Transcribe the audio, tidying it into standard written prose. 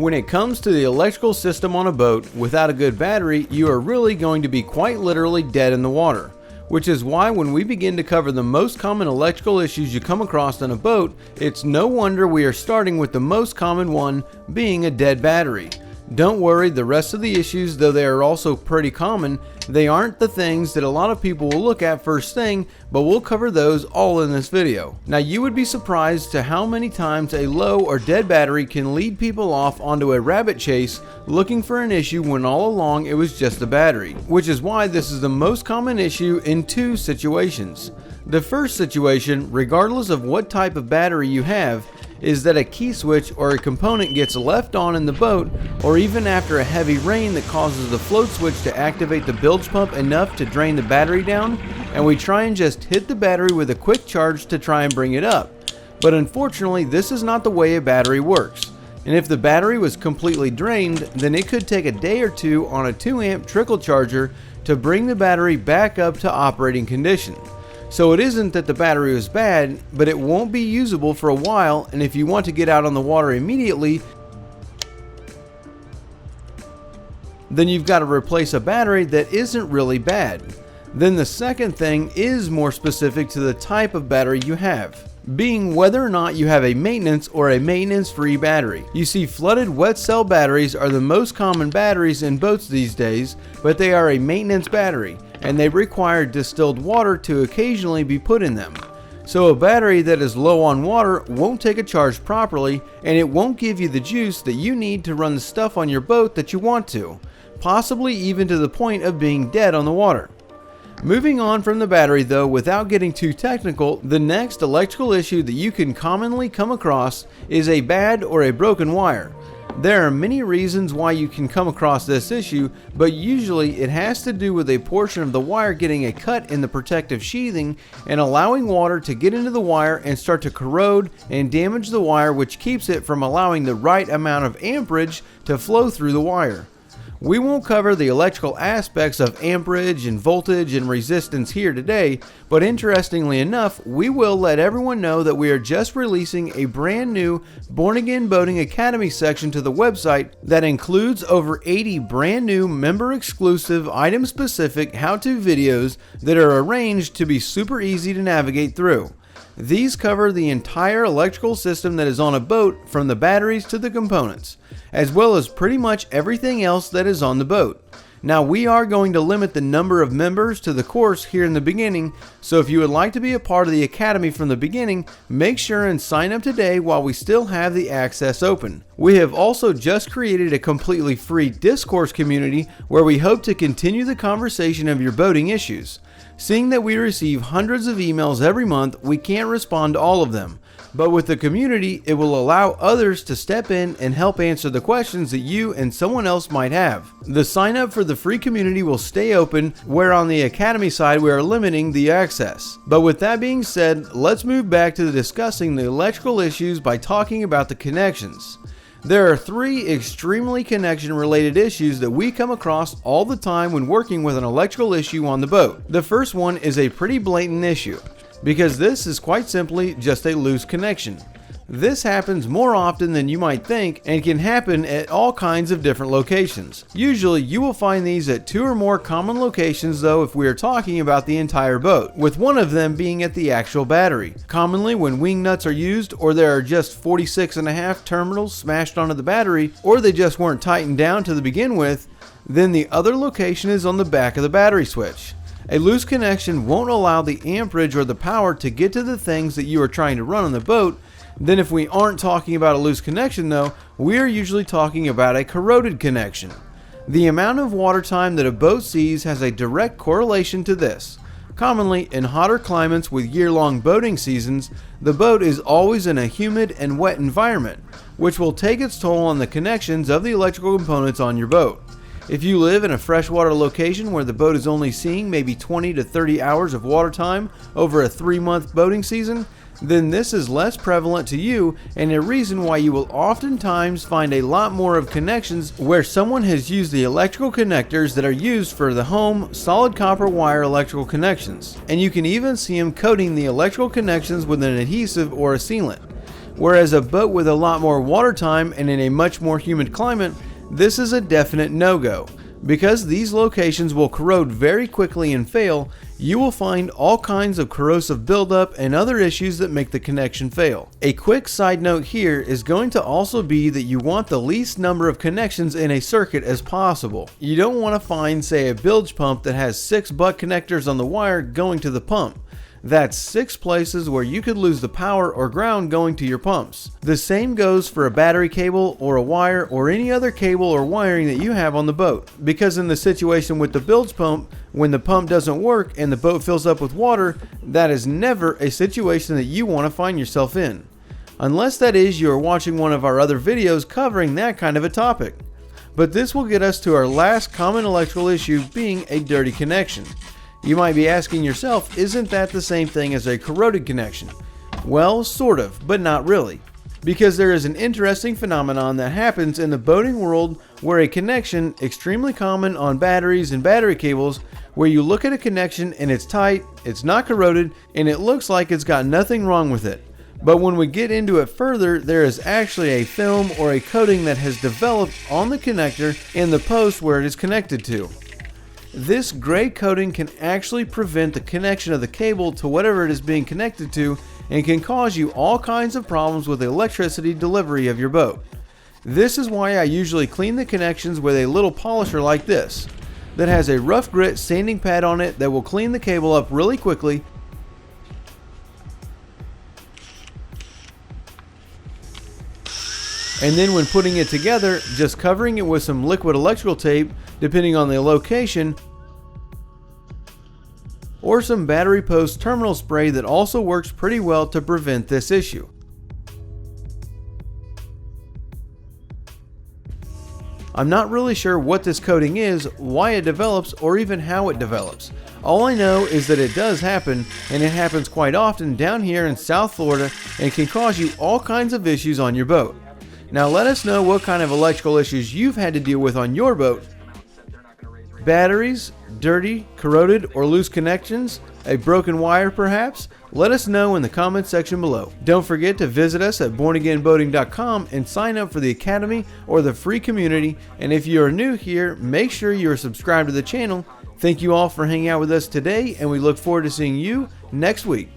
When it comes to the electrical system on a boat, without a good battery, you are really going to be quite literally dead in the water. Which is why when we begin to cover the most common electrical issues you come across on a boat, it's no wonder we are starting with the most common one, being a dead battery. Don't worry, the rest of the issues, though they are also pretty common, they aren't the things that a lot of people will look at first thing, but we'll cover those all in this video. Now you would be surprised to how many times a low or dead battery can lead people off onto a rabbit chase looking for an issue when all along it was just a battery. Which is why this is the most common issue in two situations. The first situation, regardless of what type of battery you have, is that a key switch or a component gets left on in the boat, or even after a heavy rain that causes the float switch to activate the bilge pump enough to drain the battery down, and we try and just hit the battery with a quick charge to try and bring it up. But unfortunately, this is not the way a battery works. And if the battery was completely drained, then it could take a day or two on a 2 amp trickle charger to bring the battery back up to operating condition. So it isn't that the battery was bad, but it won't be usable for a while, and if you want to get out on the water immediately, then you've got to replace a battery that isn't really bad. Then the second thing is more specific to the type of battery you have, being whether or not you have a maintenance or a maintenance-free battery. You see, flooded wet cell batteries are the most common batteries in boats these days, but they are a maintenance battery, and they require distilled water to occasionally be put in them. So a battery that is low on water won't take a charge properly, and it won't give you the juice that you need to run the stuff on your boat that you want to, possibly even to the point of being dead on the water. Moving on from the battery though, without getting too technical, the next electrical issue that you can commonly come across is a bad or a broken wire. There are many reasons why you can come across this issue, but usually it has to do with a portion of the wire getting a cut in the protective sheathing and allowing water to get into the wire and start to corrode and damage the wire, which keeps it from allowing the right amount of amperage to flow through the wire. We won't cover the electrical aspects of amperage and voltage and resistance here today, but interestingly enough, we will let everyone know that we are just releasing a brand new Born Again Boating Academy section to the website that includes over 80 brand new member exclusive item specific how-to videos that are arranged to be super easy to navigate through. These cover the entire electrical system that is on a boat, from the batteries to the components, as well as pretty much everything else that is on the boat. Now we are going to limit the number of members to the course here in the beginning, so if you would like to be a part of the Academy from the beginning, make sure and sign up today while we still have the access open. We have also just created a completely free Discourse community where we hope to continue the conversation of your boating issues. Seeing that we receive hundreds of emails every month, we can't respond to all of them. But with the community, it will allow others to step in and help answer the questions that you and someone else might have. The sign up for the free community will stay open, where on the Academy side we are limiting the access. But with that being said, let's move back to discussing the electrical issues by talking about the connections. There are three extremely connection related issues that we come across all the time when working with an electrical issue on the boat. The first one is a pretty blatant issue, because this is quite simply just a loose connection. This happens more often than you might think and can happen at all kinds of different locations. Usually you will find these at 2 or more common locations though, if we are talking about the entire boat, with one of them being at the actual battery. Commonly when wing nuts are used, or there are just 46.5 terminals smashed onto the battery, or they just weren't tightened down to begin with, then the other location is on the back of the battery switch. A loose connection won't allow the amperage or the power to get to the things that you are trying to run on the boat. Then if we aren't talking about a loose connection though, we are usually talking about a corroded connection. The amount of water time that a boat sees has a direct correlation to this. Commonly, in hotter climates with year-long boating seasons, the boat is always in a humid and wet environment, which will take its toll on the connections of the electrical components on your boat. If you live in a freshwater location where the boat is only seeing maybe 20 to 30 hours of water time over a 3-month boating season, then this is less prevalent to you, and a reason why you will oftentimes find a lot more of connections where someone has used the electrical connectors that are used for the home solid copper wire electrical connections, and you can even see them coating the electrical connections with an adhesive or a sealant. Whereas a boat with a lot more water time and in a much more humid climate, this is a definite no-go. Because these locations will corrode very quickly and fail, you will find all kinds of corrosive buildup and other issues that make the connection fail. A quick side note here is going to also be that you want the least number of connections in a circuit as possible. You don't want to find, say, a bilge pump that has 6 butt connectors on the wire going to the pump. That's 6 places where you could lose the power or ground going to your pumps. The same goes for a battery cable or a wire or any other cable or wiring that you have on the boat. Because in the situation with the bilge pump, when the pump doesn't work and the boat fills up with water, that is never a situation that you want to find yourself in. Unless that is you are watching one of our other videos covering that kind of a topic. But this will get us to our last common electrical issue, being a dirty connection. You might be asking yourself, isn't that the same thing as a corroded connection? Well, sort of, but not really. Because there is an interesting phenomenon that happens in the boating world where a connection, extremely common on batteries and battery cables, where you look at a connection and it's tight, it's not corroded, and it looks like it's got nothing wrong with it. But when we get into it further, there is actually a film or a coating that has developed on the connector in the post where it is connected to. This gray coating can actually prevent the connection of the cable to whatever it is being connected to and can cause you all kinds of problems with the electricity delivery of your boat. This is why I usually clean the connections with a little polisher like this, that has a rough grit sanding pad on it that will clean the cable up really quickly. And then when putting it together, just covering it with some liquid electrical tape, depending on the location, or some battery post terminal spray that also works pretty well to prevent this issue. I'm not really sure what this coating is, why it develops, or even how it develops. All I know is that it does happen, and it happens quite often down here in South Florida and can cause you all kinds of issues on your boat. Now let us know what kind of electrical issues you've had to deal with on your boat. Batteries, dirty, corroded, or loose connections, a broken wire perhaps? Let us know in the comments section below. Don't forget to visit us at bornagainboating.com and sign up for the Academy or the free community. And if you are new here, make sure you are subscribed to the channel. Thank you all for hanging out with us today, and we look forward to seeing you next week.